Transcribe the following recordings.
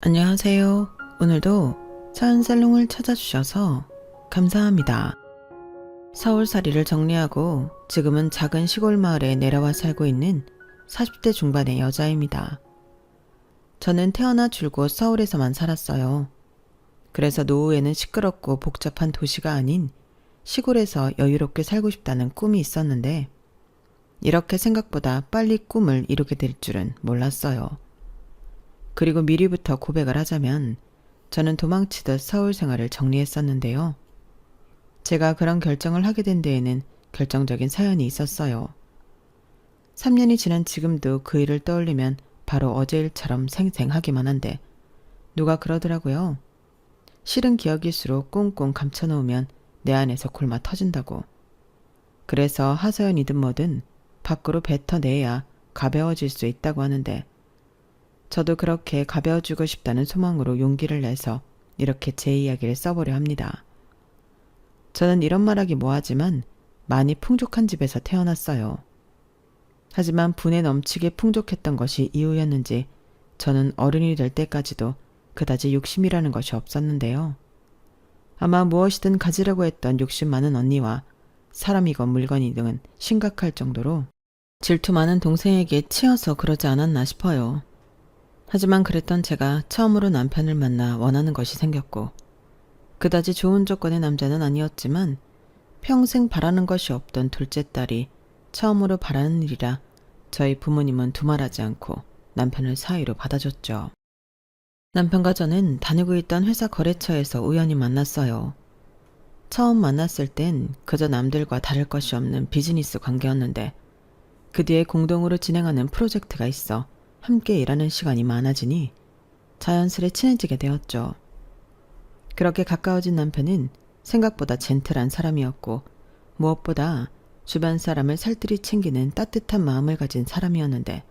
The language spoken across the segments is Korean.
안녕하세요. 오늘도 차은살롱을 찾아주셔서 감사합니다. 서울살이를 정리하고 지금은 작은 시골 마을에 내려와 살고 있는 40대 중반의 여자입니다. 저는 태어나 줄곧 서울에서만 살았어요. 그래서 노후에는 시끄럽고 복잡한 도시가 아닌 시골에서 여유롭게 살고 싶다는 꿈이 있었는데 이렇게 생각보다 빨리 꿈을 이루게 될 줄은 몰랐어요. 그리고 미리부터 고백을 하자면 저는 도망치듯 서울 생활을 정리했었는데요. 제가 그런 결정을 하게 된 데에는 결정적인 사연이 있었어요. 3년이 지난 지금도 그 일을 떠올리면 바로 어제 일처럼 생생하기만 한데 누가 그러더라고요. 싫은 기억일수록 꽁꽁 감춰놓으면 내 안에서 골마 터진다고. 그래서 하소연이든 뭐든 밖으로 뱉어내야 가벼워질 수 있다고 하는데 저도 그렇게 가벼워지고 싶다는 소망으로 용기를 내서 이렇게 제 이야기를 써보려 합니다. 저는 이런 말하기 뭐하지만 많이 풍족한 집에서 태어났어요. 하지만 분에 넘치게 풍족했던 것이 이유였는지 저는 어른이 될 때까지도 그다지 욕심이라는 것이 없었는데요. 아마 무엇이든 가지려고 했던 욕심 많은 언니와 사람이건 물건이든 심각할 정도로 질투 많은 동생에게 치여서 그러지 않았나 싶어요. 하지만 그랬던 제가 처음으로 남편을 만나 원하는 것이 생겼고 그다지 좋은 조건의 남자는 아니었지만 평생 바라는 것이 없던 둘째 딸이 처음으로 바라는 일이라 저희 부모님은 두말하지 않고 남편을 사위로 받아줬죠. 남편과 저는 다니고 있던 회사 거래처에서 우연히 만났어요. 처음 만났을 땐 그저 남들과 다를 것이 없는 비즈니스 관계였는데 그 뒤에 공동으로 진행하는 프로젝트가 있어 함께 일하는 시간이 많아지니 자연스레 친해지게 되었죠. 그렇게 가까워진 남편은 생각보다 젠틀한 사람이었고 무엇보다 주변 사람을 살뜰히 챙기는 따뜻한 마음을 가진 사람이었는데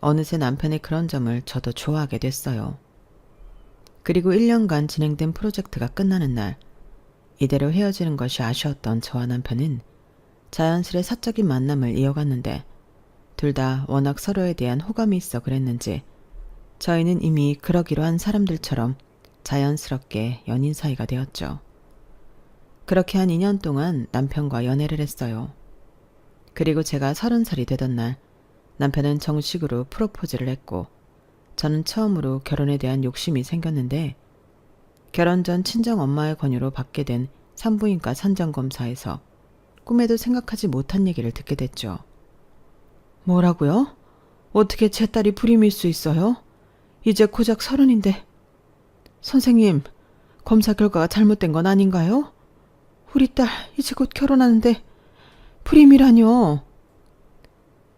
어느새 남편의 그런 점을 저도 좋아하게 됐어요. 그리고 1년간 진행된 프로젝트가 끝나는 날 이대로 헤어지는 것이 아쉬웠던 저와 남편은 자연스레 사적인 만남을 이어갔는데 둘 다 워낙 서로에 대한 호감이 있어 그랬는지 저희는 이미 그러기로 한 사람들처럼 자연스럽게 연인 사이가 되었죠. 그렇게 한 2년 동안 남편과 연애를 했어요. 그리고 제가 30살이 되던 날 남편은 정식으로 프로포즈를 했고 저는 처음으로 결혼에 대한 욕심이 생겼는데 결혼 전 친정 엄마의 권유로 받게 된 산부인과 산전검사에서 꿈에도 생각하지 못한 얘기를 듣게 됐죠. 뭐라고요? 어떻게 제 딸이 불임일 수 있어요? 이제 고작 30인데. 선생님, 검사 결과가 잘못된 건 아닌가요? 우리 딸 이제 곧 결혼하는데 불임이라뇨.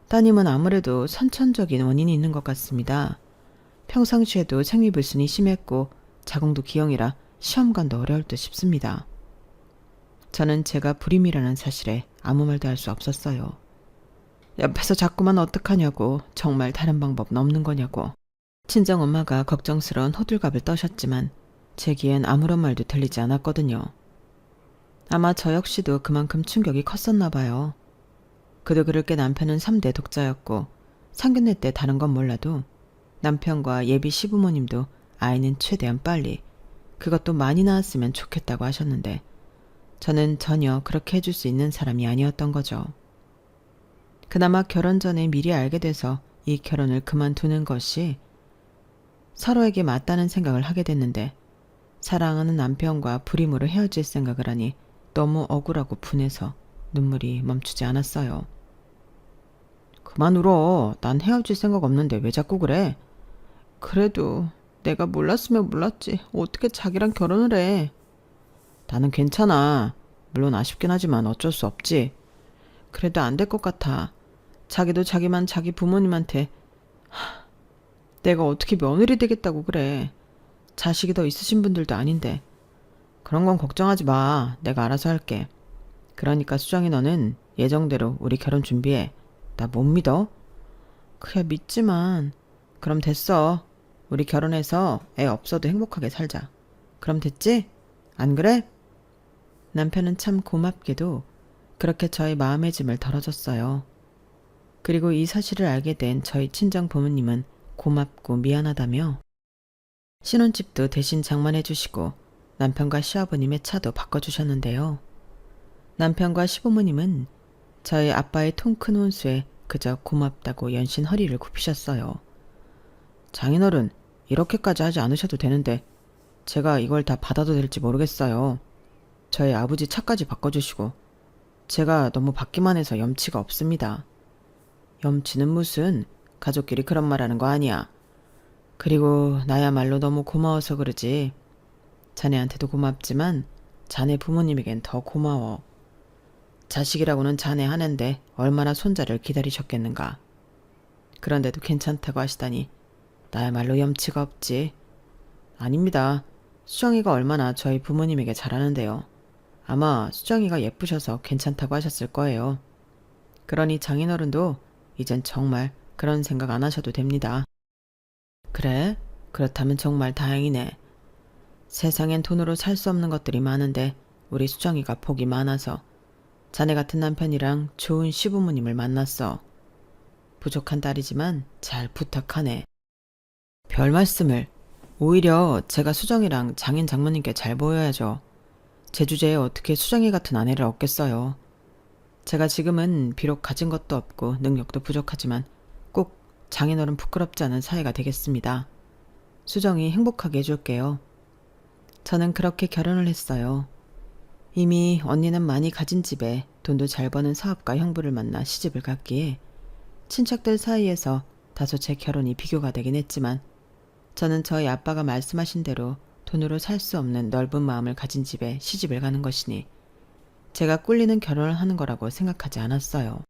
따님은 아무래도 선천적인 원인이 있는 것 같습니다. 평상시에도 생리불순이 심했고 자궁도 기형이라 시험관도 어려울 듯 싶습니다. 저는 제가 불임이라는 사실에 아무 말도 할 수 없었어요. 옆에서 자꾸만 어떡하냐고, 정말 다른 방법은 없는 거냐고. 친정엄마가 걱정스러운 호들갑을 떠셨지만 제 귀엔 아무런 말도 들리지 않았거든요. 아마 저 역시도 그만큼 충격이 컸었나 봐요. 그도 그럴 게 남편은 3대 독자였고 상견례 때 다른 건 몰라도 남편과 예비 시부모님도 아이는 최대한 빨리, 그것도 많이 낳았으면 좋겠다고 하셨는데 저는 전혀 그렇게 해줄 수 있는 사람이 아니었던 거죠. 그나마 결혼 전에 미리 알게 돼서 이 결혼을 그만두는 것이 서로에게 맞다는 생각을 하게 됐는데 사랑하는 남편과 불임으로 헤어질 생각을 하니 너무 억울하고 분해서 눈물이 멈추지 않았어요. 그만 울어. 난 헤어질 생각 없는데 왜 자꾸 그래? 그래도 내가 몰랐으면 몰랐지. 어떻게 자기랑 결혼을 해. 나는 괜찮아. 물론 아쉽긴 하지만 어쩔 수 없지. 그래도 안 될 것 같아. 자기도 자기만 자기 부모님한테 내가 어떻게 며느리 되겠다고 그래. 자식이 더 있으신 분들도 아닌데. 그런 건 걱정하지 마. 내가 알아서 할게. 그러니까 수정이 너는 예정대로 우리 결혼 준비해. 나 못 믿어? 그야 믿지만. 그럼 됐어. 우리 결혼해서 애 없어도 행복하게 살자. 그럼 됐지? 안 그래? 남편은 참 고맙게도 그렇게 저의 마음의 짐을 덜어줬어요. 그리고 이 사실을 알게 된 저희 친정 부모님은 고맙고 미안하다며 신혼집도 대신 장만해 주시고 남편과 시아버님의 차도 바꿔주셨는데요. 남편과 시부모님은 저희 아빠의 통 큰 혼수에 그저 고맙다고 연신 허리를 굽히셨어요. 장인어른, 이렇게까지 하지 않으셔도 되는데 제가 이걸 다 받아도 될지 모르겠어요. 저희 아버지 차까지 바꿔주시고 제가 너무 받기만 해서 염치가 없습니다. 염치는 무슨, 가족끼리 그런 말하는 거 아니야. 그리고 나야말로 너무 고마워서 그러지. 자네한테도 고맙지만 자네 부모님에겐 더 고마워. 자식이라고는 자네 하는데 얼마나 손자를 기다리셨겠는가. 그런데도 괜찮다고 하시다니 나야말로 염치가 없지. 아닙니다. 수정이가 얼마나 저희 부모님에게 잘하는데요. 아마 수정이가 예쁘셔서 괜찮다고 하셨을 거예요. 그러니 장인어른도 이젠 정말 그런 생각 안 하셔도 됩니다. 그래? 그렇다면 정말 다행이네. 세상엔 돈으로 살 수 없는 것들이 많은데 우리 수정이가 복이 많아서 자네 같은 남편이랑 좋은 시부모님을 만났어. 부족한 딸이지만 잘 부탁하네. 별 말씀을. 오히려 제가 수정이랑 장인 장모님께 잘 보여야죠. 제 주제에 어떻게 수정이 같은 아내를 얻겠어요. 제가 지금은 비록 가진 것도 없고 능력도 부족하지만 꼭 장인어른 부끄럽지 않은 사이가 되겠습니다. 수정이 행복하게 해줄게요. 저는 그렇게 결혼을 했어요. 이미 언니는 많이 가진 집에 돈도 잘 버는 사업가 형부를 만나 시집을 갔기에 친척들 사이에서 다소 제 결혼이 비교가 되긴 했지만 저는 저희 아빠가 말씀하신 대로 돈으로 살 수 없는 넓은 마음을 가진 집에 시집을 가는 것이니 제가 꿀리는 결혼을 하는 거라고 생각하지 않았어요.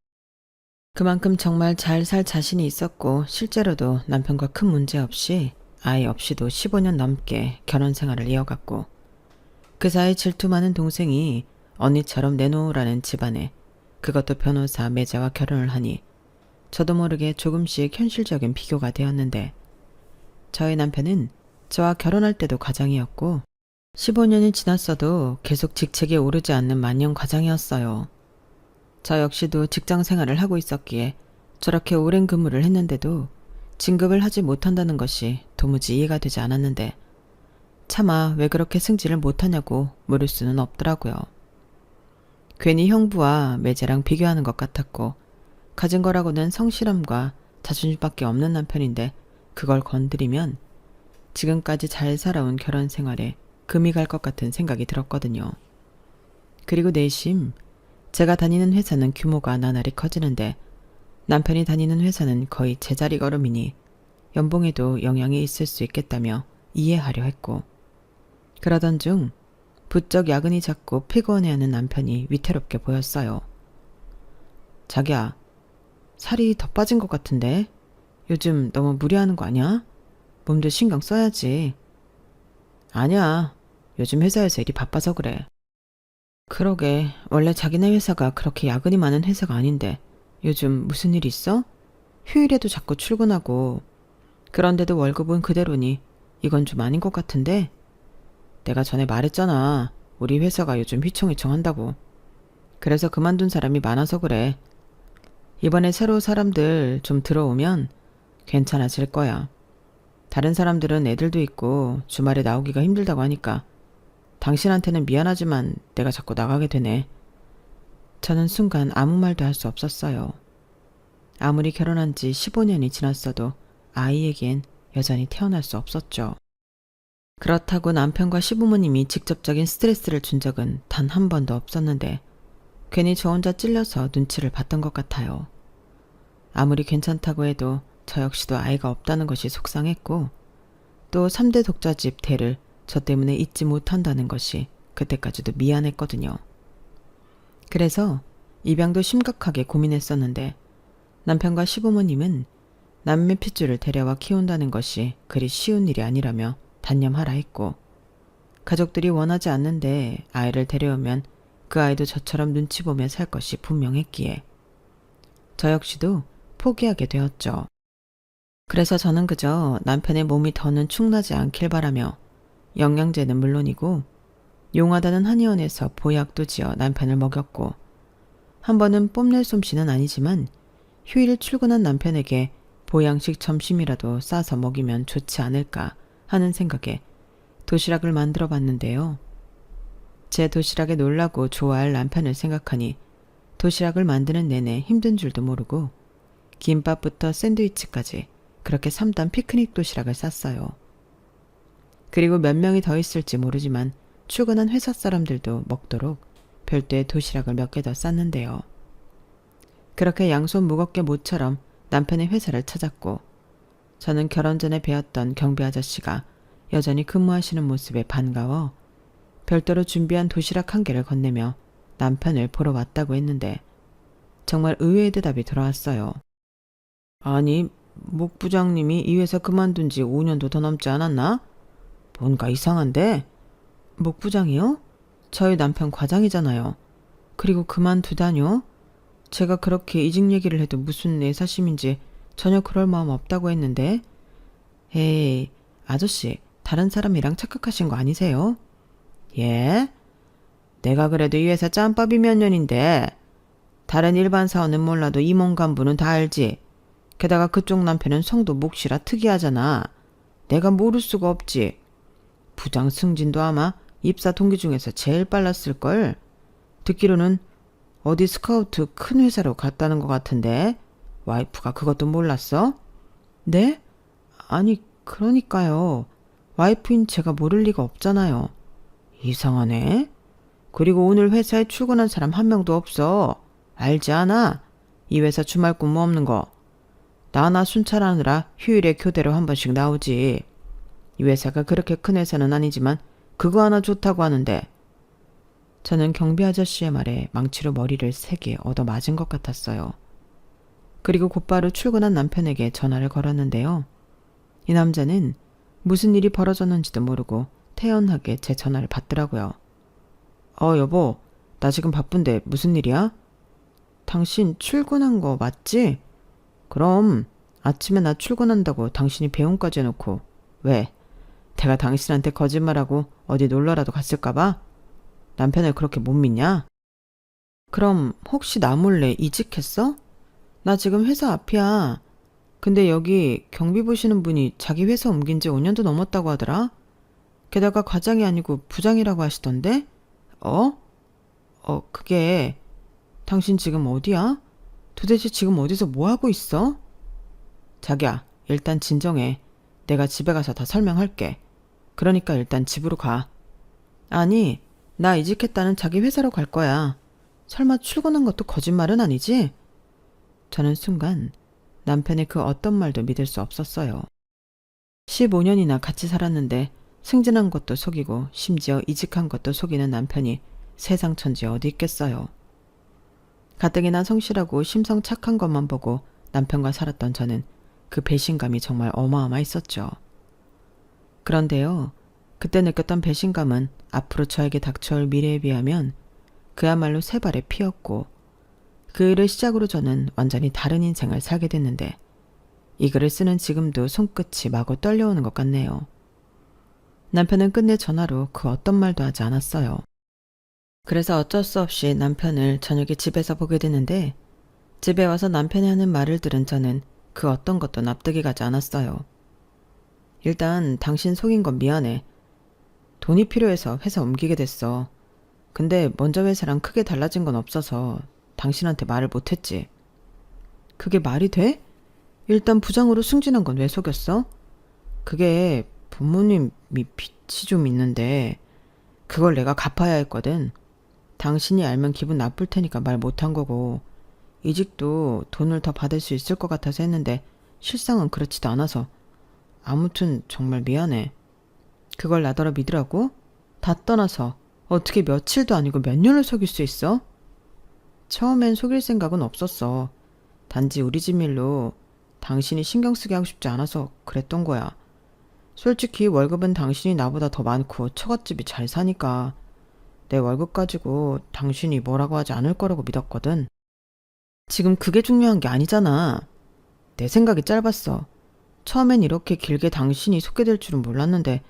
그만큼 정말 잘 살 자신이 있었고 실제로도 남편과 큰 문제 없이 아이 없이도 15년 넘게 결혼 생활을 이어갔고 그 사이 질투 많은 동생이 언니처럼 내놓으라는 집안에 그것도 변호사 매제와 결혼을 하니 저도 모르게 조금씩 현실적인 비교가 되었는데 저희 남편은 저와 결혼할 때도 과장이었고 15년이 지났어도 계속 직책에 오르지 않는 만년 과장이었어요. 저 역시도 직장 생활을 하고 있었기에 저렇게 오랜 근무를 했는데도 진급을 하지 못한다는 것이 도무지 이해가 되지 않았는데 차마 왜 그렇게 승진을 못하냐고 물을 수는 없더라고요. 괜히 형부와 매제랑 비교하는 것 같았고 가진 거라고는 성실함과 자존심밖에 없는 남편인데 그걸 건드리면 지금까지 잘 살아온 결혼 생활에 금이 갈 것 같은 생각이 들었거든요. 그리고 내심 제가 다니는 회사는 규모가 나날이 커지는데 남편이 다니는 회사는 거의 제자리 걸음이니 연봉에도 영향이 있을 수 있겠다며 이해하려 했고 그러던 중 부쩍 야근이 잦고 피곤해하는 남편이 위태롭게 보였어요. 자기야, 살이 더 빠진 것 같은데 요즘 너무 무리하는 거 아니야? 몸도 신경 써야지. 아니야. 요즘 회사에서 일이 바빠서 그래. 그러게, 원래 자기네 회사가 그렇게 야근이 많은 회사가 아닌데 요즘 무슨 일 있어? 휴일에도 자꾸 출근하고 그런데도 월급은 그대로니 이건 좀 아닌 것 같은데? 내가 전에 말했잖아. 우리 회사가 요즘 휘청휘청한다고. 그래서 그만둔 사람이 많아서 그래. 이번에 새로 사람들 좀 들어오면 괜찮아질 거야. 다른 사람들은 애들도 있고 주말에 나오기가 힘들다고 하니까 당신한테는 미안하지만 내가 자꾸 나가게 되네. 저는 순간 아무 말도 할 수 없었어요. 아무리 결혼한 지 15년이 지났어도 아이에겐 여전히 태어날 수 없었죠. 그렇다고 남편과 시부모님이 직접적인 스트레스를 준 적은 단 한 번도 없었는데 괜히 저 혼자 찔려서 눈치를 봤던 것 같아요. 아무리 괜찮다고 해도 저 역시도 아이가 없다는 것이 속상했고 또 3대 독자집 대를 저 때문에 잊지 못한다는 것이 그때까지도 미안했거든요. 그래서 입양도 심각하게 고민했었는데 남편과 시부모님은 남매 핏줄을 데려와 키운다는 것이 그리 쉬운 일이 아니라며 단념하라 했고 가족들이 원하지 않는데 아이를 데려오면 그 아이도 저처럼 눈치 보며 살 것이 분명했기에 저 역시도 포기하게 되었죠. 그래서 저는 그저 남편의 몸이 더는 축나지 않길 바라며 영양제는 물론이고 용하다는 한의원에서 보약도 지어 남편을 먹였고 한 번은 뽐낼 솜씨는 아니지만 휴일 출근한 남편에게 보양식 점심이라도 싸서 먹이면 좋지 않을까 하는 생각에 도시락을 만들어 봤는데요. 제 도시락에 놀라고 좋아할 남편을 생각하니 도시락을 만드는 내내 힘든 줄도 모르고 김밥부터 샌드위치까지 그렇게 3단 피크닉 도시락을 쌌어요. 그리고 몇 명이 더 있을지 모르지만 출근한 회사 사람들도 먹도록 별도의 도시락을 몇 개 더 쌌는데요. 그렇게 양손 무겁게 모처럼 남편의 회사를 찾았고 저는 결혼 전에 배웠던 경비 아저씨가 여전히 근무하시는 모습에 반가워 별도로 준비한 도시락 1개를 건네며 남편을 보러 왔다고 했는데 정말 의외의 대답이 돌아왔어요. 아니, 목 부장님이 이 회사 그만둔 지 5년도 더 넘지 않았나? 뭔가 이상한데? 목 부장이요? 저희 남편 과장이잖아요. 그리고 그만두다뇨? 제가 그렇게 이직 얘기를 해도 무슨 애사심인지 전혀 그럴 마음 없다고 했는데. 에이, 아저씨, 다른 사람이랑 착각하신 거 아니세요? 예? 내가 그래도 이 회사 짬밥이 몇 년인데 다른 일반 사원은 몰라도 임원 간부는 다 알지. 게다가 그쪽 남편은 성도 몫이라 특이하잖아. 내가 모를 수가 없지. 부장 승진도 아마 입사 동기 중에서 제일 빨랐을걸. 듣기로는 어디 스카우트 큰 회사로 갔다는 것 같은데 와이프가 그것도 몰랐어? 네? 아니 그러니까요. 와이프인 제가 모를 리가 없잖아요. 이상하네. 그리고 오늘 회사에 출근한 사람 한 명도 없어. 알지 않아? 이 회사 주말 근무 없는 거. 나나 순찰하느라 휴일에 교대로 한 번씩 나오지. 이 회사가 그렇게 큰 회사는 아니지만 그거 하나 좋다고 하는데. 저는 경비 아저씨의 말에 망치로 머리를 세게 얻어맞은 것 같았어요. 그리고 곧바로 출근한 남편에게 전화를 걸었는데요. 이 남자는 무슨 일이 벌어졌는지도 모르고 태연하게 제 전화를 받더라고요. 여보, 나 지금 바쁜데 무슨 일이야? 당신 출근한 거 맞지? 그럼 아침에 나 출근한다고 당신이 배웅까지 해놓고 왜? 내가 당신한테 거짓말하고 어디 놀러라도 갔을까봐? 남편을 그렇게 못 믿냐? 그럼 혹시 나 몰래 이직했어? 나 지금 회사 앞이야. 근데 여기 경비 보시는 분이 자기 회사 옮긴 지 5년도 넘었다고 하더라. 게다가 과장이 아니고 부장이라고 하시던데? 그게 당신 지금 어디야? 도대체 지금 어디서 뭐 하고 있어? 자기야, 일단 진정해. 내가 집에 가서 다 설명할게. 그러니까 일단 집으로 가. 아니, 나 이직했다는 자기 회사로 갈 거야. 설마 출근한 것도 거짓말은 아니지? 저는 순간 남편의 그 어떤 말도 믿을 수 없었어요. 15년이나 같이 살았는데 승진한 것도 속이고 심지어 이직한 것도 속이는 남편이 세상 천지에 어디 있겠어요. 가뜩이나 성실하고 심성 착한 것만 보고 남편과 살았던 저는 그 배신감이 정말 어마어마했었죠. 그런데요, 그때 느꼈던 배신감은 앞으로 저에게 닥쳐올 미래에 비하면 그야말로 세 발의 피였고 그 일을 시작으로 저는 완전히 다른 인생을 살게 됐는데 이 글을 쓰는 지금도 손끝이 마구 떨려오는 것 같네요. 남편은 끝내 전화로 그 어떤 말도 하지 않았어요. 그래서 어쩔 수 없이 남편을 저녁에 집에서 보게 되는데 집에 와서 남편이 하는 말을 들은 저는 그 어떤 것도 납득이 가지 않았어요. 일단 당신 속인 건 미안해. 돈이 필요해서 회사 옮기게 됐어. 근데 먼저 회사랑 크게 달라진 건 없어서 당신한테 말을 못했지. 그게 말이 돼? 일단 부장으로 승진한 건 왜 속였어? 그게 부모님이 빚이 좀 있는데 그걸 내가 갚아야 했거든. 당신이 알면 기분 나쁠 테니까 말 못한 거고 이직도 돈을 더 받을 수 있을 것 같아서 했는데 실상은 그렇지도 않아서 아무튼 정말 미안해. 그걸 나더러 믿으라고? 다 떠나서 어떻게 며칠도 아니고 몇 년을 속일 수 있어? 처음엔 속일 생각은 없었어. 단지 우리 집 일로 당신이 신경 쓰게 하고 싶지 않아서 그랬던 거야. 솔직히 월급은 당신이 나보다 더 많고 처갓집이 잘 사니까 내 월급 가지고 당신이 뭐라고 하지 않을 거라고 믿었거든. 지금 그게 중요한 게 아니잖아. 내 생각이 짧았어. 처음엔 이렇게 길게 당신이 속게 될 줄은 몰랐는데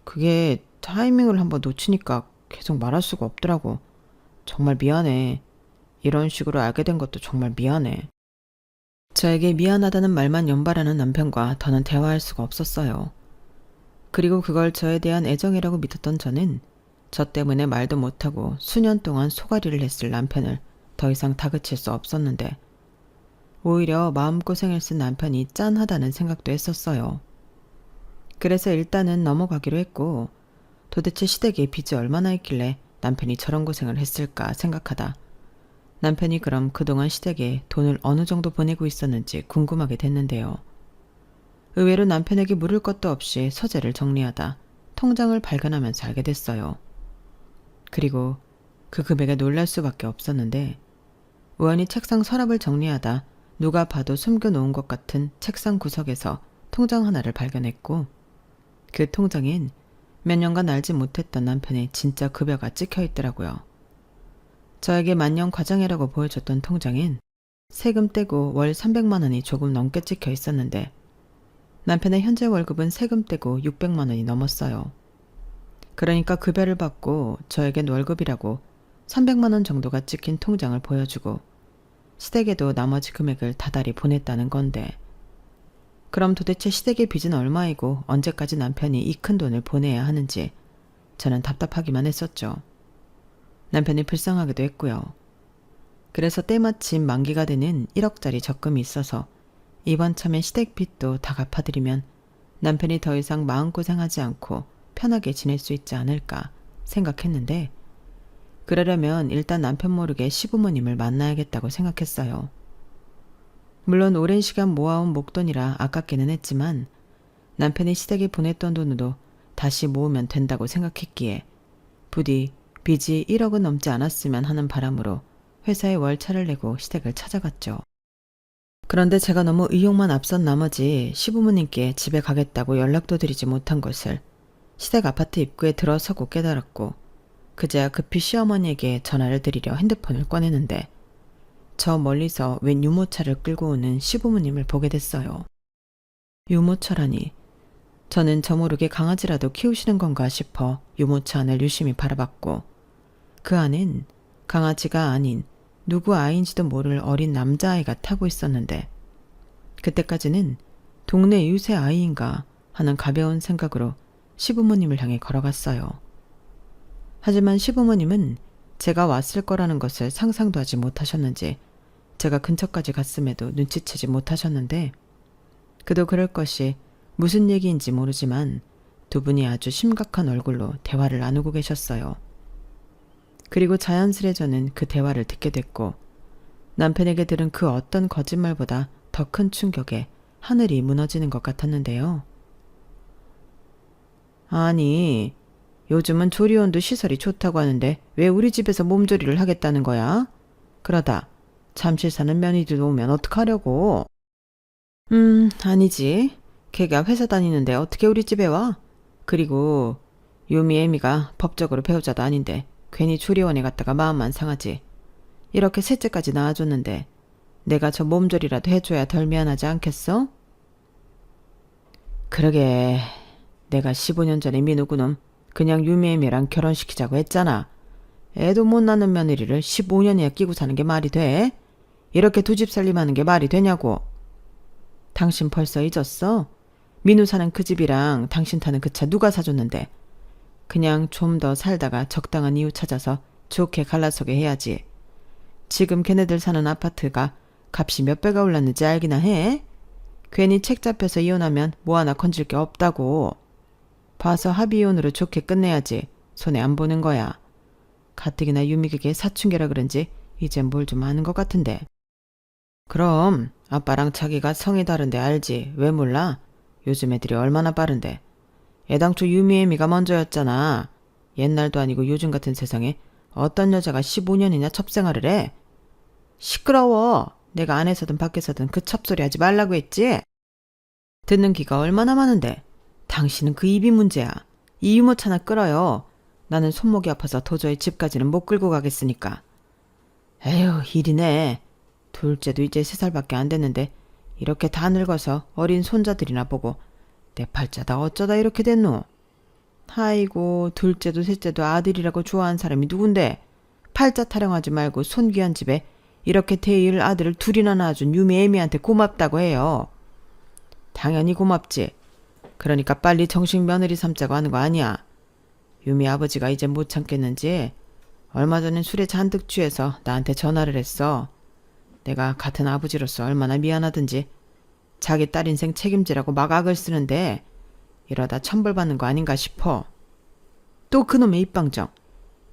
그게 타이밍을 한번 놓치니까 계속 말할 수가 없더라고. 정말 미안해. 이런 식으로 알게 된 것도 정말 미안해. 저에게 미안하다는 말만 연발하는 남편과 더는 대화할 수가 없었어요. 그리고 그걸 저에 대한 애정이라고 믿었던 저는 저 때문에 말도 못하고 수년 동안 소가리를 했을 남편을 더 이상 다그칠 수 없었는데 오히려 마음고생을 쓴 남편이 짠하다는 생각도 했었어요. 그래서 일단은 넘어가기로 했고 도대체 시댁에 빚이 얼마나 있길래 남편이 저런 고생을 했을까 생각하다 남편이 그럼 그동안 시댁에 돈을 어느 정도 보내고 있었는지 궁금하게 됐는데요. 의외로 남편에게 물을 것도 없이 서재를 정리하다 통장을 발견하면서 알게 됐어요. 그리고 그 금액에 놀랄 수밖에 없었는데 우연히 책상 서랍을 정리하다 누가 봐도 숨겨놓은 것 같은 책상 구석에서 통장 하나를 발견했고 그 통장엔 몇 년간 알지 못했던 남편의 진짜 급여가 찍혀 있더라고요. 저에게 만년 과장이라고 보여줬던 통장엔 세금 떼고 월 300만 원이 조금 넘게 찍혀 있었는데 남편의 현재 월급은 세금 떼고 600만 원이 넘었어요. 그러니까 급여를 받고 저에겐 월급이라고 300만 원 정도가 찍힌 통장을 보여주고 시댁에도 나머지 금액을 다달이 보냈다는 건데 그럼 도대체 시댁의 빚은 얼마이고 언제까지 남편이 이 큰 돈을 보내야 하는지 저는 답답하기만 했었죠. 남편이 불쌍하기도 했고요. 그래서 때마침 만기가 되는 1억짜리 적금이 있어서 이번 참에 시댁 빚도 다 갚아드리면 남편이 더 이상 마음고생하지 않고 편하게 지낼 수 있지 않을까 생각했는데 그러려면 일단 남편 모르게 시부모님을 만나야겠다고 생각했어요. 물론 오랜 시간 모아온 목돈이라 아깝기는 했지만 남편이 시댁에 보냈던 돈으로 다시 모으면 된다고 생각했기에 부디 빚이 1억은 넘지 않았으면 하는 바람으로 회사에 월차를 내고 시댁을 찾아갔죠. 그런데 제가 너무 의욕만 앞선 나머지 시부모님께 집에 가겠다고 연락도 드리지 못한 것을 시댁 아파트 입구에 들어서고 깨달았고 그제야 급히 시어머니에게 전화를 드리려 핸드폰을 꺼내는데 저 멀리서 웬 유모차를 끌고 오는 시부모님을 보게 됐어요. 유모차라니 저는 저 모르게 강아지라도 키우시는 건가 싶어 유모차 안을 유심히 바라봤고 그 안엔 강아지가 아닌 누구 아이인지도 모를 어린 남자아이가 타고 있었는데 그때까지는 동네 유세 아이인가 하는 가벼운 생각으로 시부모님을 향해 걸어갔어요. 하지만 시부모님은 제가 왔을 거라는 것을 상상도 하지 못하셨는지 제가 근처까지 갔음에도 눈치채지 못하셨는데 그도 그럴 것이 무슨 얘기인지 모르지만 두 분이 아주 심각한 얼굴로 대화를 나누고 계셨어요. 그리고 자연스레 저는 그 대화를 듣게 됐고 남편에게 들은 그 어떤 거짓말보다 더 큰 충격에 하늘이 무너지는 것 같았는데요. 아니, 요즘은 조리원도 시설이 좋다고 하는데 왜 우리 집에서 몸조리를 하겠다는 거야? 그러다 잠실 사는 며느리들 오면 어떡하려고? 아니지. 걔가 회사 다니는데 어떻게 우리 집에 와? 그리고 유미 애미가 법적으로 배우자도 아닌데 괜히 조리원에 갔다가 마음만 상하지. 이렇게 셋째까지 낳아줬는데 내가 저 몸조리라도 해줘야 덜 미안하지 않겠어? 그러게 내가 15년 전에 민우구놈 그냥 유미애미랑 결혼시키자고 했잖아. 애도 못 낳는 며느리를 15년이나 끼고 사는 게 말이 돼? 이렇게 두 집 살림하는 게 말이 되냐고. 당신 벌써 잊었어? 민우 사는 그 집이랑 당신 타는 그 차 누가 사줬는데. 그냥 좀 더 살다가 적당한 이유 찾아서 좋게 갈라서게 해야지. 지금 걔네들 사는 아파트가 값이 몇 배가 올랐는지 알기나 해? 괜히 책 잡혀서 이혼하면 뭐 하나 건질 게 없다고. 봐서 합의이혼으로 좋게 끝내야지. 손해 안 보는 거야. 가뜩이나 유미에게 사춘기라 그런지 이젠 뭘 좀 아는 것 같은데. 그럼 아빠랑 자기가 성이 다른데 알지. 왜 몰라? 요즘 애들이 얼마나 빠른데. 애당초 유미애미가 먼저였잖아. 옛날도 아니고 요즘 같은 세상에 어떤 여자가 15년이나 첩생활을 해? 시끄러워. 내가 안에서든 밖에서든 그 첩소리 하지 말라고 했지? 듣는 귀가 얼마나 많은데. 당신은 그 입이 문제야. 이 유모차나 끌어요. 나는 손목이 아파서 도저히 집까지는 못 끌고 가겠으니까. 에휴, 일이네. 둘째도 이제 3살밖에 안 됐는데 이렇게 다 늙어서 어린 손자들이나 보고 내 팔자다 어쩌다 이렇게 됐노. 아이고, 둘째도 셋째도 아들이라고 좋아하는 사람이 누군데. 팔자 타령하지 말고 손귀한 집에 이렇게 대일 아들을 둘이나 낳아준 유미 애미한테 고맙다고 해요. 당연히 고맙지. 그러니까 빨리 정식 며느리 삼자고 하는 거 아니야. 유미 아버지가 이제 못 참겠는지 얼마 전엔 술에 잔뜩 취해서 나한테 전화를 했어. 내가 같은 아버지로서 얼마나 미안하든지 자기 딸 인생 책임지라고 막 악을 쓰는데 이러다 천벌받는 거 아닌가 싶어. 또 그놈의 입방정.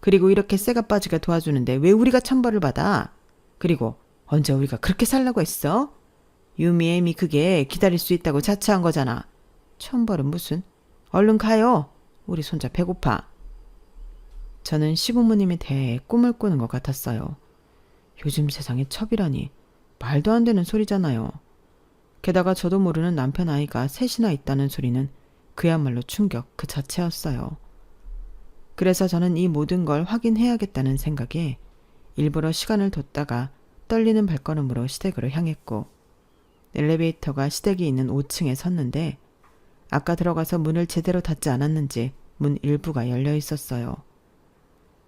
그리고 이렇게 쇠가 빠지게 도와주는데 왜 우리가 천벌을 받아? 그리고 언제 우리가 그렇게 살라고 했어? 유미 애미 그게 기다릴 수 있다고 자처한 거잖아. 천벌은 무슨. 얼른 가요. 우리 손자 배고파. 저는 시부모님에 대해 꿈을 꾸는 것 같았어요. 요즘 세상에 첩이라니 말도 안 되는 소리잖아요. 게다가 저도 모르는 남편 아이가 셋이나 있다는 소리는 그야말로 충격 그 자체였어요. 그래서 저는 이 모든 걸 확인해야겠다는 생각에 일부러 시간을 뒀다가 떨리는 발걸음으로 시댁으로 향했고 엘리베이터가 시댁이 있는 5층에 섰는데 아까 들어가서 문을 제대로 닫지 않았는지 문 일부가 열려 있었어요.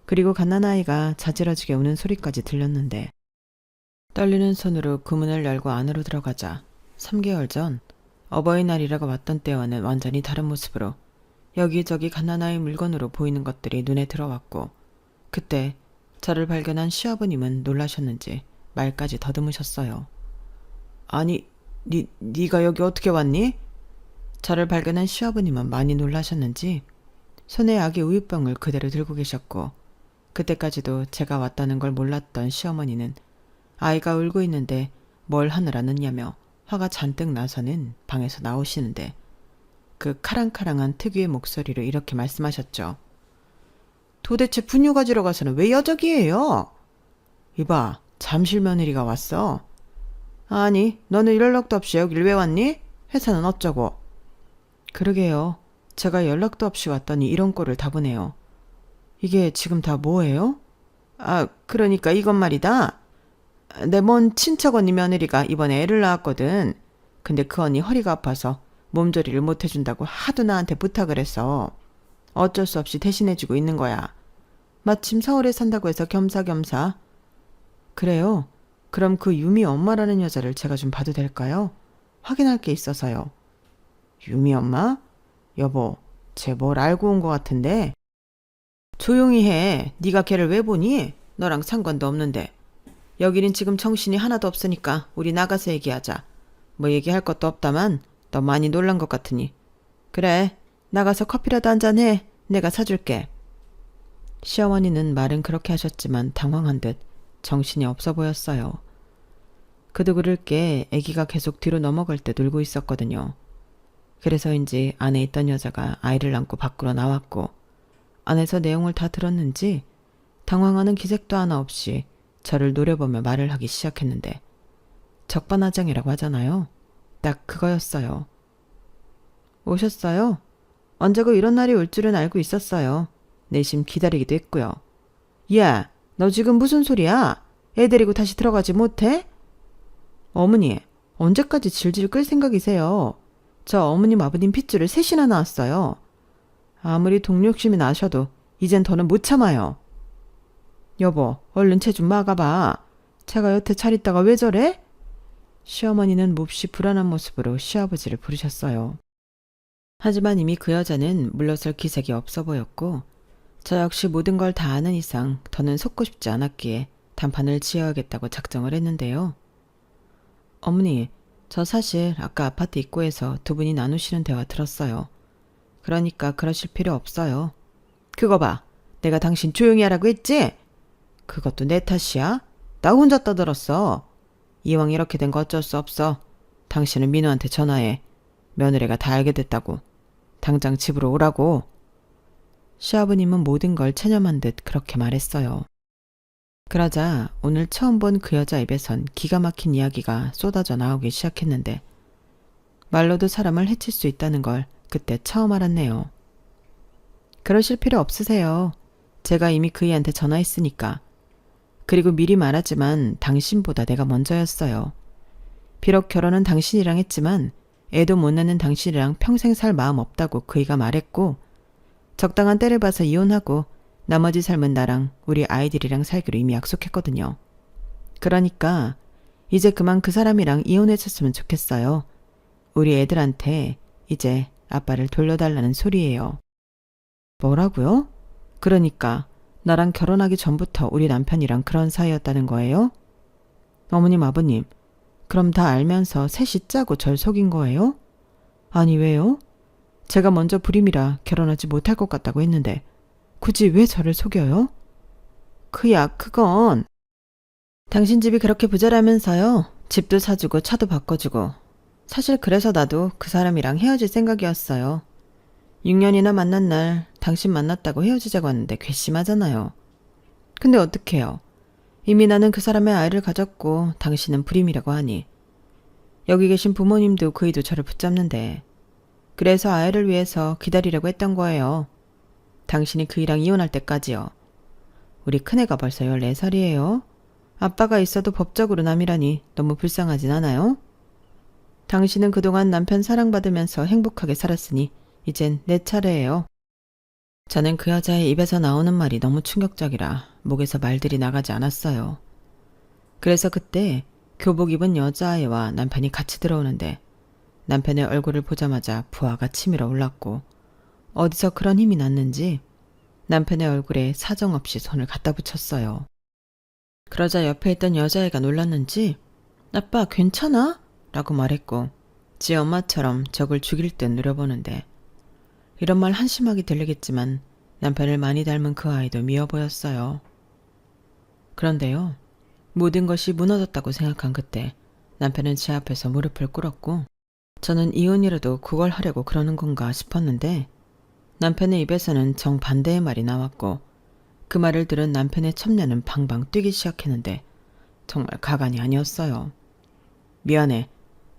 그리고 갓난아이가 자지러지게 우는 소리까지 들렸는데 떨리는 손으로 그 문을 열고 안으로 들어가자 3개월 전 어버이날이라고 왔던 때와는 완전히 다른 모습으로 여기저기 갓난아이 물건으로 보이는 것들이 눈에 들어왔고 그때 저를 발견한 시아버님은 놀라셨는지 말까지 더듬으셨어요. 아니, 네가 여기 어떻게 왔니? 저를 발견한 시아버님은 많이 놀라셨는지 손에 아기 우유병을 그대로 들고 계셨고 그때까지도 제가 왔다는 걸 몰랐던 시어머니는 아이가 울고 있는데 뭘 하느라 늦냐며 화가 잔뜩 나서는 방에서 나오시는데 그 카랑카랑한 특유의 목소리로 이렇게 말씀하셨죠. 도대체 분유 가지러 가서는 왜 여적이에요? 이봐, 잠실 며느리가 왔어. 아니, 너는 연락도 없이 여길 왜 왔니? 회사는 어쩌고? 그러게요. 제가 연락도 없이 왔더니 이런 꼴을 다 보네요. 이게 지금 다 뭐예요? 아, 그러니까 이건 말이다. 내 먼 친척 언니 며느리가 이번에 애를 낳았거든. 근데 그 언니 허리가 아파서 몸조리를 못 해준다고 하도 나한테 부탁을 해서 어쩔 수 없이 대신해주고 있는 거야. 마침 서울에 산다고 해서 겸사겸사. 그래요? 그럼 그 유미 엄마라는 여자를 제가 좀 봐도 될까요? 확인할 게 있어서요. 유미 엄마? 여보, 쟤 뭘 알고 온 것 같은데? 조용히 해. 네가 걔를 왜 보니? 너랑 상관도 없는데. 여기는 지금 정신이 하나도 없으니까 우리 나가서 얘기하자. 뭐 얘기할 것도 없다만 너 많이 놀란 것 같으니. 그래, 나가서 커피라도 한잔해. 내가 사줄게. 시어머니는 말은 그렇게 하셨지만 당황한 듯 정신이 없어 보였어요. 그도 그럴 게 아기가 계속 뒤로 넘어갈 때 울고 있었거든요. 그래서인지 안에 있던 여자가 아이를 안고 밖으로 나왔고 안에서 내용을 다 들었는지 당황하는 기색도 하나 없이 저를 노려보며 말을 하기 시작했는데 적반하장이라고 하잖아요. 딱 그거였어요. 오셨어요? 언제고 이런 날이 올 줄은 알고 있었어요. 내심 기다리기도 했고요. 야, 너 지금 무슨 소리야? 애 데리고 다시 들어가지 못해? 어머니, 언제까지 질질 끌 생각이세요? 저 어머님 아버님 핏줄을 셋이나 낳았어요. 아무리 동력심이 나셔도 이젠 더는 못 참아요. 여보, 얼른 쟤 좀 막아봐. 제가 여태 잘 있다가 왜 저래? 시어머니는 몹시 불안한 모습으로 시아버지를 부르셨어요. 하지만 이미 그 여자는 물러설 기색이 없어 보였고 저 역시 모든 걸 다 아는 이상 더는 속고 싶지 않았기에 단판을 지어야겠다고 작정을 했는데요. 어머니, 저 사실 아까 아파트 입구에서 두 분이 나누시는 대화 들었어요. 그러니까 그러실 필요 없어요. 그거 봐. 내가 당신 조용히 하라고 했지? 그것도 내 탓이야? 나 혼자 떠들었어. 이왕 이렇게 된 거 어쩔 수 없어. 당신은 민우한테 전화해. 며느리가 다 알게 됐다고. 당장 집으로 오라고. 시아버님은 모든 걸 체념한 듯 그렇게 말했어요. 그러자 오늘 처음 본 그 여자 입에선 기가 막힌 이야기가 쏟아져 나오기 시작했는데 말로도 사람을 해칠 수 있다는 걸 그때 처음 알았네요. 그러실 필요 없으세요. 제가 이미 그이한테 전화했으니까. 그리고 미리 말하지만 당신보다 내가 먼저였어요. 비록 결혼은 당신이랑 했지만 애도 못 낳는 당신이랑 평생 살 마음 없다고 그이가 말했고 적당한 때를 봐서 이혼하고 나머지 삶은 나랑 우리 아이들이랑 살기로 이미 약속했거든요. 그러니까 이제 그만 그 사람이랑 이혼했었으면 좋겠어요. 우리 애들한테 이제 아빠를 돌려달라는 소리예요. 뭐라고요? 그러니까 나랑 결혼하기 전부터 우리 남편이랑 그런 사이였다는 거예요? 어머님, 아버님, 그럼 다 알면서 셋이 짜고 절 속인 거예요? 아니, 왜요? 제가 먼저 불임이라 결혼하지 못할 것 같다고 했는데 굳이 왜 저를 속여요? 그건 당신 집이 그렇게 부자라면서요. 집도 사주고 차도 바꿔주고. 사실 그래서 나도 그 사람이랑 헤어질 생각이었어요. 6년이나 만난 날 당신 만났다고 헤어지자고 하는데 괘씸하잖아요. 근데 어떡해요. 이미 나는 그 사람의 아이를 가졌고 당신은 불임이라고 하니. 여기 계신 부모님도 그이도 저를 붙잡는데. 그래서 아이를 위해서 기다리려고 했던 거예요. 당신이 그이랑 이혼할 때까지요. 우리 큰애가 벌써 14살이에요. 아빠가 있어도 법적으로 남이라니 너무 불쌍하진 않아요? 당신은 그동안 남편 사랑받으면서 행복하게 살았으니 이젠 내 차례예요. 저는 그 여자의 입에서 나오는 말이 너무 충격적이라 목에서 말들이 나가지 않았어요. 그래서 그때 교복 입은 여자아이와 남편이 같이 들어오는데 남편의 얼굴을 보자마자 부하가 치밀어 올랐고 어디서 그런 힘이 났는지 남편의 얼굴에 사정없이 손을 갖다 붙였어요. 그러자 옆에 있던 여자애가 놀랐는지 아빠 괜찮아? 라고 말했고 지 엄마처럼 적을 죽일 듯 노려보는데 이런 말 한심하게 들리겠지만 남편을 많이 닮은 그 아이도 미워 보였어요. 그런데요. 모든 것이 무너졌다고 생각한 그때 남편은 제 앞에서 무릎을 꿇었고 저는 이혼이라도 그걸 하려고 그러는 건가 싶었는데 남편의 입에서는 정반대의 말이 나왔고 그 말을 들은 남편의 첩녀는 방방 뛰기 시작했는데 정말 가관이 아니었어요. 미안해.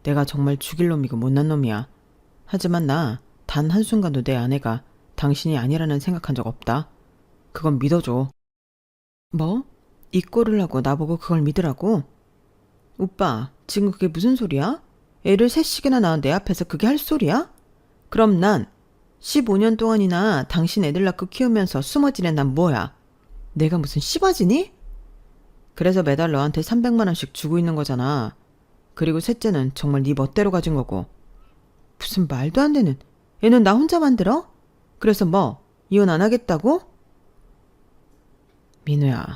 내가 정말 죽일 놈이고 못난 놈이야. 하지만 나 단 한순간도 내 아내가 당신이 아니라는 생각한 적 없다. 그건 믿어줘. 뭐? 이 꼴을 하고 나보고 그걸 믿으라고? 오빠, 지금 그게 무슨 소리야? 애를 셋씩이나 낳은 내 앞에서 그게 할 소리야? 그럼 난 15년 동안이나 당신 애들 낳고 키우면서 숨어 지낸 난 뭐야? 내가 무슨 씨바지니? 그래서 매달 너한테 300만 원씩 주고 있는 거잖아. 그리고 셋째는 정말 네 멋대로 가진 거고. 무슨 말도 안 되는. 애는 나 혼자 만들어? 그래서 뭐 이혼 안 하겠다고? 민우야,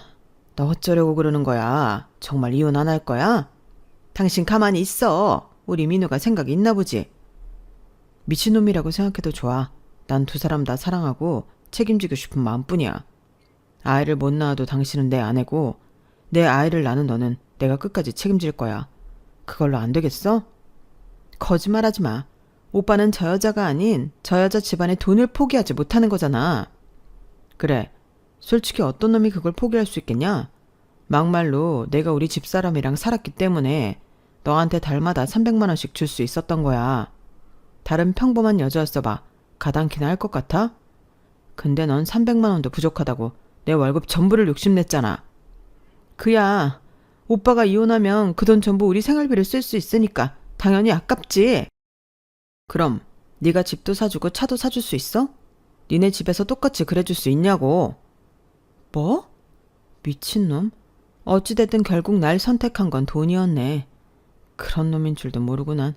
너 어쩌려고 그러는 거야? 정말 이혼 안 할 거야? 당신 가만히 있어. 우리 민우가 생각이 있나 보지. 미친놈이라고 생각해도 좋아. 난 두 사람 다 사랑하고 책임지고 싶은 마음뿐이야. 아이를 못 낳아도 당신은 내 아내고 내 아이를 낳는 너는 내가 끝까지 책임질 거야. 그걸로 안 되겠어? 거짓말하지 마. 오빠는 저 여자가 아닌 저 여자 집안의 돈을 포기하지 못하는 거잖아. 그래. 솔직히 어떤 놈이 그걸 포기할 수 있겠냐? 막말로 내가 우리 집사람이랑 살았기 때문에 너한테 달마다 300만 원씩 줄 수 있었던 거야. 다른 평범한 여자였어 봐. 가당키나 할 것 같아? 근데 넌 300만 원도 부족하다고 내 월급 전부를 욕심냈잖아. 그야 오빠가 이혼하면 그 돈 전부 우리 생활비를 쓸 수 있으니까 당연히 아깝지. 그럼 네가 집도 사주고 차도 사줄 수 있어? 니네 집에서 똑같이 그래줄 수 있냐고. 뭐? 미친놈. 어찌됐든 결국 날 선택한 건 돈이었네. 그런 놈인 줄도 모르고 난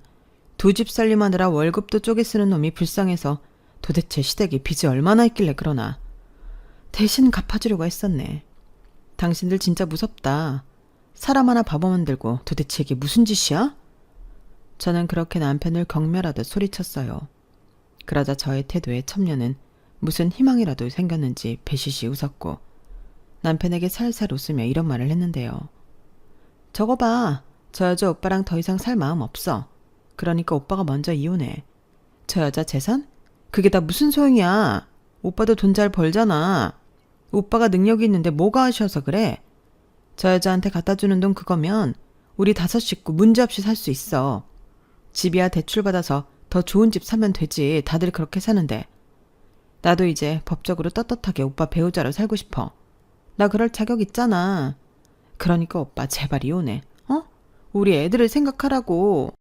두 집 살림하느라 월급도 쪼개 쓰는 놈이 불쌍해서 도대체 시댁에 빚이 얼마나 있길래 그러나. 대신 갚아주려고 했었네. 당신들 진짜 무섭다. 사람 하나 바보 만들고 도대체 이게 무슨 짓이야? 저는 그렇게 남편을 경멸하듯 소리쳤어요. 그러자 저의 태도에 첩녀는 무슨 희망이라도 생겼는지 배시시 웃었고 남편에게 살살 웃으며 이런 말을 했는데요. 저거 봐. 저 여자 오빠랑 더 이상 살 마음 없어. 그러니까 오빠가 먼저 이혼해. 저 여자 재산? 그게 다 무슨 소용이야. 오빠도 돈 잘 벌잖아. 오빠가 능력이 있는데 뭐가 아쉬워서 그래. 저 여자한테 갖다 주는 돈 그거면 우리 5 식구 문제없이 살 수 있어. 집이야 대출받아서 더 좋은 집 사면 되지. 다들 그렇게 사는데. 나도 이제 법적으로 떳떳하게 오빠 배우자로 살고 싶어. 나 그럴 자격 있잖아. 그러니까 오빠 제발 이혼해. 어? 우리 애들을 생각하라고.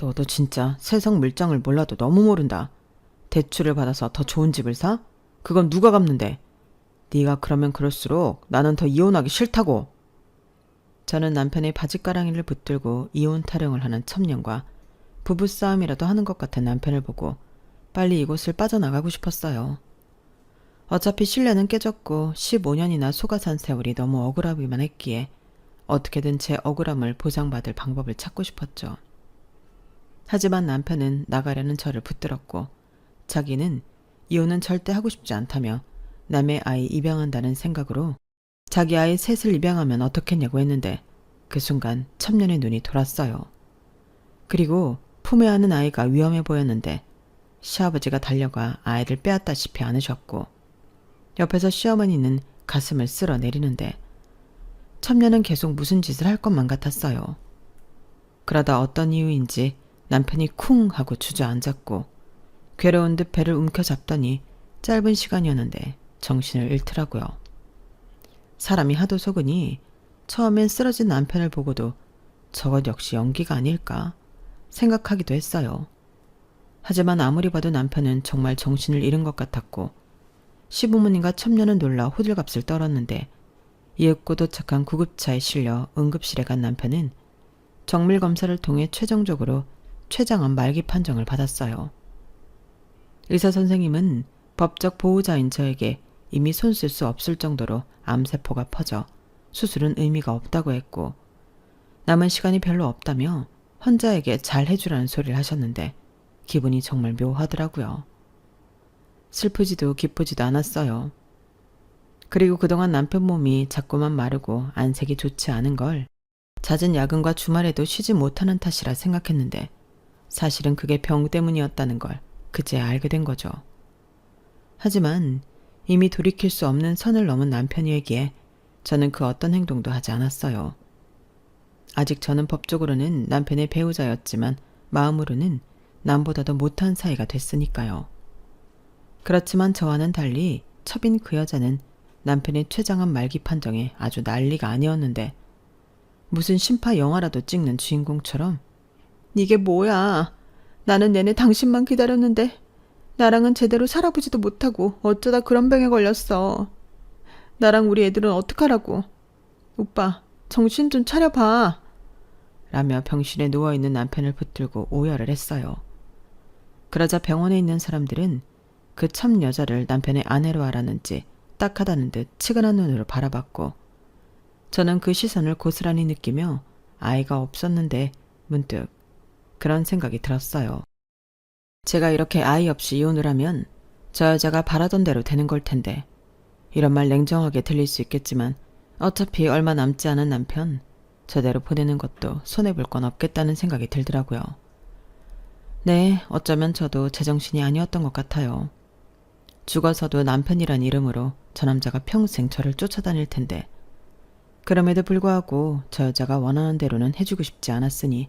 너도 진짜 세상 물정을 몰라도 너무 모른다. 대출을 받아서 더 좋은 집을 사? 그건 누가 갚는데. 네가 그러면 그럴수록 나는 더 이혼하기 싫다고. 저는 남편의 바짓가랑이를 붙들고 이혼 타령을 하는 첩년과 부부싸움이라도 하는 것 같은 남편을 보고 빨리 이곳을 빠져나가고 싶었어요. 어차피 신뢰는 깨졌고 15년이나 속아산 세월이 너무 억울하기만 했기에 어떻게든 제 억울함을 보상받을 방법을 찾고 싶었죠. 하지만 남편은 나가려는 저를 붙들었고 자기는 이혼은 절대 하고 싶지 않다며 남의 아이 입양한다는 생각으로 자기 아이 셋을 입양하면 어떻겠냐고 했는데 그 순간 첩년의 눈이 돌았어요. 그리고 품에 안은 아이가 위험해 보였는데 시아버지가 달려가 아이를 빼앗다시피 안으셨고 옆에서 시어머니는 가슴을 쓸어내리는데 첩년은 계속 무슨 짓을 할 것만 같았어요. 그러다 어떤 이유인지 남편이 쿵 하고 주저앉았고 괴로운 듯 배를 움켜잡더니 짧은 시간이었는데 정신을 잃더라고요. 사람이 하도 속으니 처음엔 쓰러진 남편을 보고도 저것 역시 연기가 아닐까 생각하기도 했어요. 하지만 아무리 봐도 남편은 정말 정신을 잃은 것 같았고 시부모님과 첩년은 놀라 호들갑을 떨었는데 이윽고 도착한 구급차에 실려 응급실에 간 남편은 정밀검사를 통해 최종적으로 췌장암 말기 판정을 받았어요. 의사 선생님은 법적 보호자인 저에게 이미 손 쓸 수 없을 정도로 암세포가 퍼져 수술은 의미가 없다고 했고 남은 시간이 별로 없다며 환자에게 잘 해주라는 소리를 하셨는데 기분이 정말 묘하더라고요. 슬프지도 기쁘지도 않았어요. 그리고 그동안 남편 몸이 자꾸만 마르고 안색이 좋지 않은 걸 잦은 야근과 주말에도 쉬지 못하는 탓이라 생각했는데 사실은 그게 병 때문이었다는 걸 그제야 알게 된 거죠. 하지만 이미 돌이킬 수 없는 선을 넘은 남편이기에 저는 그 어떤 행동도 하지 않았어요. 아직 저는 법적으로는 남편의 배우자였지만 마음으로는 남보다도 못한 사이가 됐으니까요. 그렇지만 저와는 달리 첩인 그 여자는 남편의 췌장암 말기 판정에 아주 난리가 아니었는데 무슨 심파 영화라도 찍는 주인공처럼 이게 뭐야. 나는 내내 당신만 기다렸는데 나랑은 제대로 살아보지도 못하고 어쩌다 그런 병에 걸렸어. 나랑 우리 애들은 어떡하라고. 오빠 정신 좀 차려봐. 라며 병실에 누워있는 남편을 붙들고 오열을 했어요. 그러자 병원에 있는 사람들은 그 참 여자를 남편의 아내로 알았는지 딱하다는 듯 치근한 눈으로 바라봤고 저는 그 시선을 고스란히 느끼며 아이가 없었는데 문득 그런 생각이 들었어요. 제가 이렇게 아이 없이 이혼을 하면 저 여자가 바라던 대로 되는 걸 텐데 이런 말 냉정하게 들릴 수 있겠지만 어차피 얼마 남지 않은 남편 저대로 보내는 것도 손해볼 건 없겠다는 생각이 들더라고요. 네, 어쩌면 저도 제정신이 아니었던 것 같아요. 죽어서도 남편이란 이름으로 저 남자가 평생 저를 쫓아다닐 텐데 그럼에도 불구하고 저 여자가 원하는 대로는 해주고 싶지 않았으니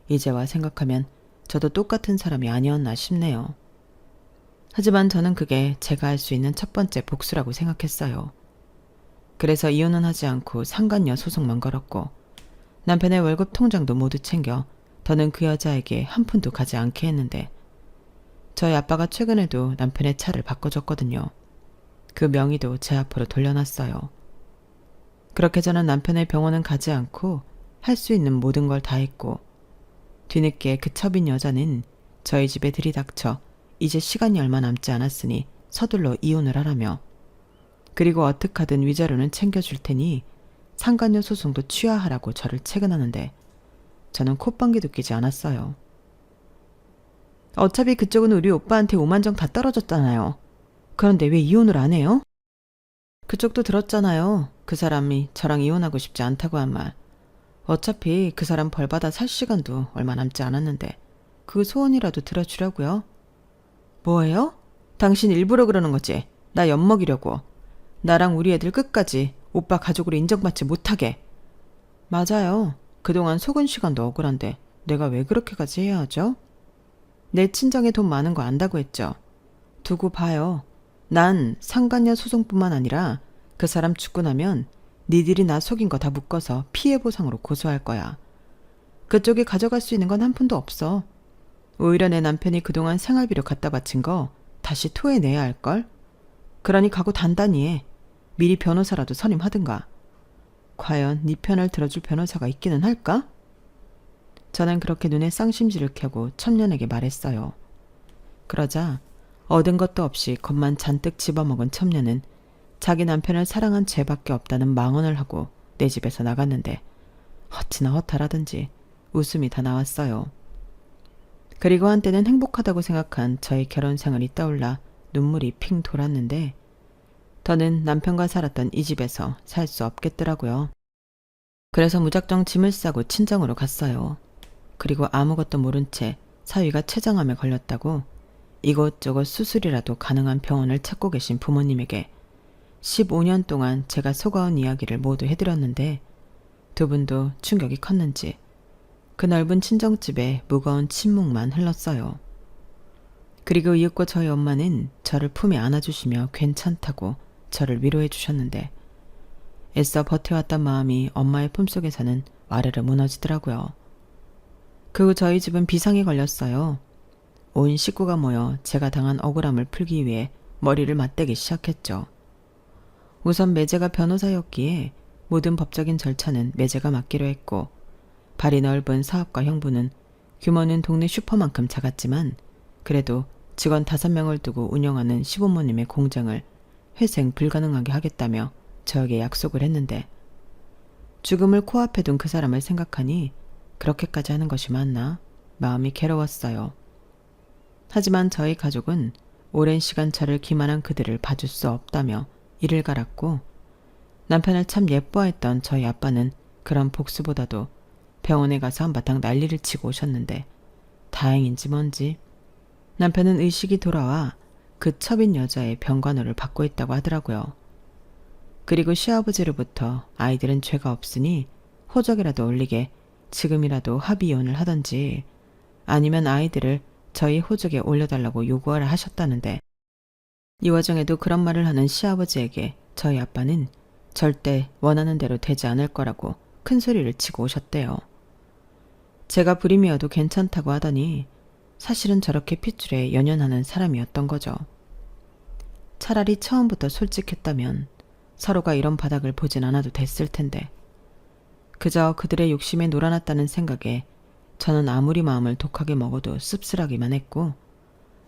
이제와 생각하면 저도 똑같은 사람이 아니었나 싶네요. 하지만 저는 그게 제가 할 수 있는 첫 번째 복수라고 생각했어요. 그래서 이혼은 하지 않고 상간녀 소송만 걸었고 남편의 월급 통장도 모두 챙겨 더는 그 여자에게 한 푼도 가지 않게 했는데 저희 아빠가 최근에도 남편의 차를 바꿔줬거든요. 그 명의도 제 앞으로 돌려놨어요. 그렇게 저는 남편의 병원은 가지 않고 할 수 있는 모든 걸 다 했고 뒤늦게 그 첩인 여자는 저희 집에 들이닥쳐 이제 시간이 얼마 남지 않았으니 서둘러 이혼을 하라며 그리고 어떻게든 위자료는 챙겨줄 테니 상간녀 소송도 취하하라고 저를 채근하는데 저는 콧방귀도 끼지 않았어요. 어차피 그쪽은 우리 오빠한테 5만 정 다 떨어졌잖아요. 그런데 왜 이혼을 안 해요? 그쪽도 들었잖아요. 그 사람이 저랑 이혼하고 싶지 않다고 한 말. 어차피 그 사람 벌받아 살 시간도 얼마 남지 않았는데 그 소원이라도 들어주려고요. 뭐예요? 당신 일부러 그러는 거지. 나 엿먹이려고. 나랑 우리 애들 끝까지 오빠 가족으로 인정받지 못하게. 맞아요. 그동안 속은 시간도 억울한데 내가 왜 그렇게까지 해야 하죠? 내 친정에 돈 많은 거 안다고 했죠. 두고 봐요. 난 상간녀 소송뿐만 아니라 그 사람 죽고 나면 니들이 나 속인 거 다 묶어서 피해 보상으로 고소할 거야. 그쪽이 가져갈 수 있는 건 한 푼도 없어. 오히려 내 남편이 그동안 생활비로 갖다 바친 거 다시 토해내야 할걸? 그러니 각오 단단히 해. 미리 변호사라도 선임하든가. 과연 네 편을 들어줄 변호사가 있기는 할까? 저는 그렇게 눈에 쌍심지를 켜고 첩년에게 말했어요. 그러자 얻은 것도 없이 겁만 잔뜩 집어먹은 첨녀는 자기 남편을 사랑한 죄밖에 없다는 망언을 하고 내 집에서 나갔는데 어찌나 허탈하던지 웃음이 다 나왔어요. 그리고 한때는 행복하다고 생각한 저의 결혼 생활이 떠올라 눈물이 핑 돌았는데 더는 남편과 살았던 이 집에서 살 수 없겠더라고요. 그래서 무작정 짐을 싸고 친정으로 갔어요. 그리고 아무것도 모른 채 사위가 췌장암에 걸렸다고 이곳저곳 수술이라도 가능한 병원을 찾고 계신 부모님에게 15년 동안 제가 속아온 이야기를 모두 해드렸는데 두 분도 충격이 컸는지 그 넓은 친정집에 무거운 침묵만 흘렀어요. 그리고 이윽고 저희 엄마는 저를 품에 안아주시며 괜찮다고 저를 위로해 주셨는데 애써 버텨왔던 마음이 엄마의 품속에서는 와르르 무너지더라고요. 그 후 저희 집은 비상이 걸렸어요. 온 식구가 모여 제가 당한 억울함을 풀기 위해 머리를 맞대기 시작했죠. 우선 매제가 변호사였기에 모든 법적인 절차는 매제가 맡기로 했고 발이 넓은 사업가 형부는 규모는 동네 슈퍼만큼 작았지만 그래도 직원 5명을 두고 운영하는 시부모님의 공장을 회생 불가능하게 하겠다며 저에게 약속을 했는데 죽음을 코앞에 둔 그 사람을 생각하니 그렇게까지 하는 것이 맞나? 마음이 괴로웠어요. 하지만 저희 가족은 오랜 시간 저를 기만한 그들을 봐줄 수 없다며 이를 갈았고 남편을 참 예뻐했던 저희 아빠는 그런 복수보다도 병원에 가서 한바탕 난리를 치고 오셨는데 다행인지 뭔지 남편은 의식이 돌아와 그 첩인 여자의 병간호를 받고 있다고 하더라고요. 그리고 시아버지로부터 아이들은 죄가 없으니 호적이라도 올리게 지금이라도 합의이혼을 하던지 아니면 아이들을 저희 호적에 올려달라고 요구하라 하셨다는데 이 와중에도 그런 말을 하는 시아버지에게 저희 아빠는 절대 원하는 대로 되지 않을 거라고 큰 소리를 치고 오셨대요. 제가 불임이어도 괜찮다고 하더니 사실은 저렇게 핏줄에 연연하는 사람이었던 거죠. 차라리 처음부터 솔직했다면 서로가 이런 바닥을 보진 않아도 됐을 텐데 그저 그들의 욕심에 놀아났다는 생각에 저는 아무리 마음을 독하게 먹어도 씁쓸하기만 했고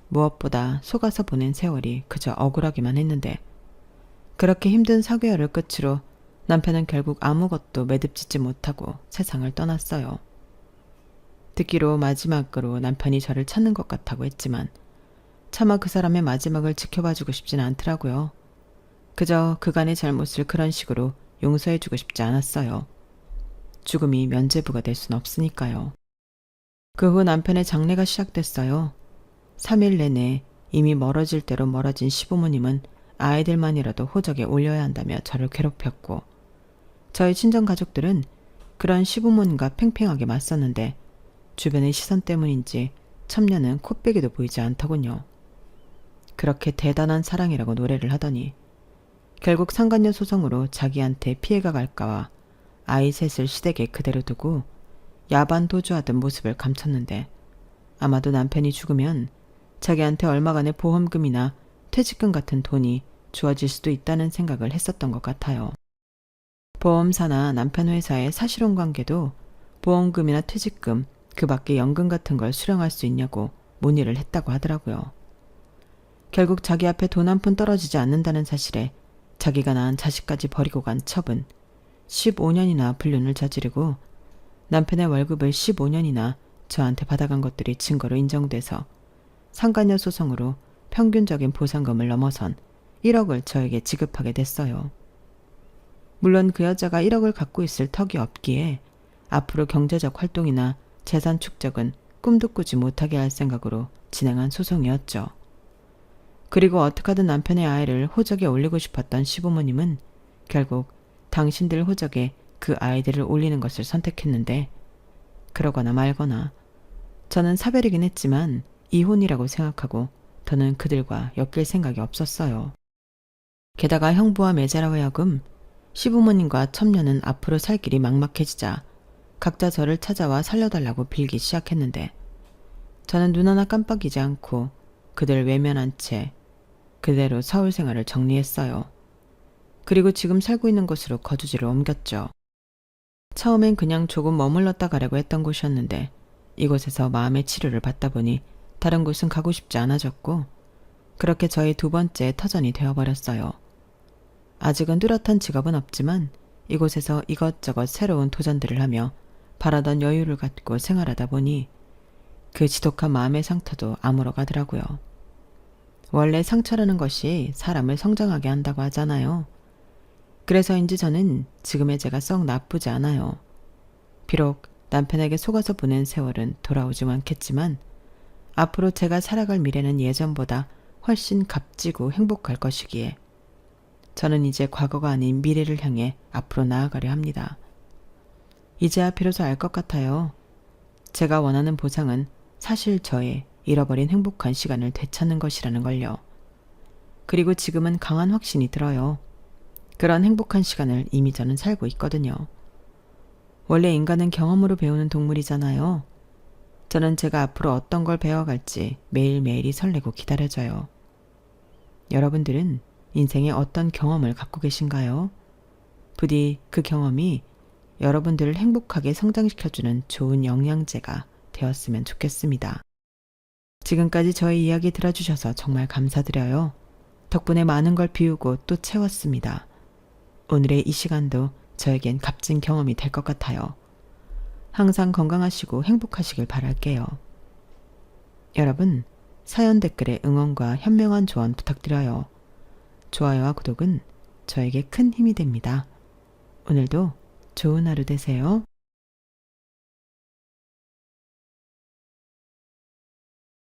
무엇보다 속아서 보낸 세월이 그저 억울하기만 했는데 그렇게 힘든 사개월을 끝으로 남편은 결국 아무것도 매듭짓지 못하고 세상을 떠났어요. 듣기로 마지막으로 남편이 저를 찾는 것 같다고 했지만 차마 그 사람의 마지막을 지켜봐주고 싶진 않더라고요. 그저 그간의 잘못을 그런 식으로 용서해주고 싶지 않았어요. 죽음이 면죄부가 될 순 없으니까요. 그 후 남편의 장례가 시작됐어요. 3일 내내 이미 멀어질 대로 멀어진 시부모님은 아이들만이라도 호적에 올려야 한다며 저를 괴롭혔고 저희 친정가족들은 그런 시부모님과 팽팽하게 맞섰는데 주변의 시선 때문인지 첨녀는 코빼기도 보이지 않더군요. 그렇게 대단한 사랑이라고 노래를 하더니 결국 상간녀 소송으로 자기한테 피해가 갈까와 아이 셋을 시댁에 그대로 두고 야반 도주하던 모습을 감췄는데 아마도 남편이 죽으면 자기한테 얼마간의 보험금이나 퇴직금 같은 돈이 주어질 수도 있다는 생각을 했었던 것 같아요. 보험사나 남편 회사의 사실혼 관계도 보험금이나 퇴직금, 그 밖에 연금 같은 걸 수령할 수 있냐고 문의를 했다고 하더라고요. 결국 자기 앞에 돈 한 푼 떨어지지 않는다는 사실에 자기가 낳은 자식까지 버리고 간 첩은 15년이나 불륜을 저지르고 남편의 월급을 15년이나 저한테 받아간 것들이 증거로 인정돼서 상간녀 소송으로 평균적인 보상금을 넘어선 1억을 저에게 지급하게 됐어요. 물론 그 여자가 1억을 갖고 있을 턱이 없기에 앞으로 경제적 활동이나 재산 축적은 꿈도 꾸지 못하게 할 생각으로 진행한 소송이었죠. 그리고 어떻게든 남편의 아이를 호적에 올리고 싶었던 시부모님은 결국 당신들 호적에 그 아이들을 올리는 것을 선택했는데 그러거나 말거나 저는 사별이긴 했지만 이혼이라고 생각하고 더는 그들과 엮일 생각이 없었어요. 게다가 형부와 매제라 하여금 시부모님과 첨녀는 앞으로 살 길이 막막해지자 각자 저를 찾아와 살려달라고 빌기 시작했는데 저는 눈 하나 깜빡이지 않고 그들 외면한 채 그대로 서울 생활을 정리했어요. 그리고 지금 살고 있는 곳으로 거주지를 옮겼죠. 처음엔 그냥 조금 머물렀다 가려고 했던 곳이었는데 이곳에서 마음의 치료를 받다 보니 다른 곳은 가고 싶지 않아졌고 그렇게 저의 두 번째 터전이 되어버렸어요. 아직은 뚜렷한 직업은 없지만 이곳에서 이것저것 새로운 도전들을 하며 바라던 여유를 갖고 생활하다 보니 그 지독한 마음의 상처도 아물어 가더라고요. 원래 상처라는 것이 사람을 성장하게 한다고 하잖아요. 그래서인지 저는 지금의 제가 썩 나쁘지 않아요. 비록 남편에게 속아서 보낸 세월은 돌아오지 않겠지만 앞으로 제가 살아갈 미래는 예전보다 훨씬 값지고 행복할 것이기에 저는 이제 과거가 아닌 미래를 향해 앞으로 나아가려 합니다. 이제야 비로소 알 것 같아요. 제가 원하는 보상은 사실 저의 잃어버린 행복한 시간을 되찾는 것이라는 걸요. 그리고 지금은 강한 확신이 들어요. 그런 행복한 시간을 이미 저는 살고 있거든요. 원래 인간은 경험으로 배우는 동물이잖아요. 저는 제가 앞으로 어떤 걸 배워갈지 매일매일이 설레고 기다려져요. 여러분들은 인생에 어떤 경험을 갖고 계신가요? 부디 그 경험이 여러분들을 행복하게 성장시켜주는 좋은 영양제가 되었으면 좋겠습니다. 지금까지 저의 이야기 들어주셔서 정말 감사드려요. 덕분에 많은 걸 비우고 또 채웠습니다. 오늘의 이 시간도 저에겐 값진 경험이 될 것 같아요. 항상 건강하시고 행복하시길 바랄게요. 여러분, 사연 댓글에 응원과 현명한 조언 부탁드려요. 좋아요와 구독은 저에게 큰 힘이 됩니다. 오늘도 좋은 하루 되세요.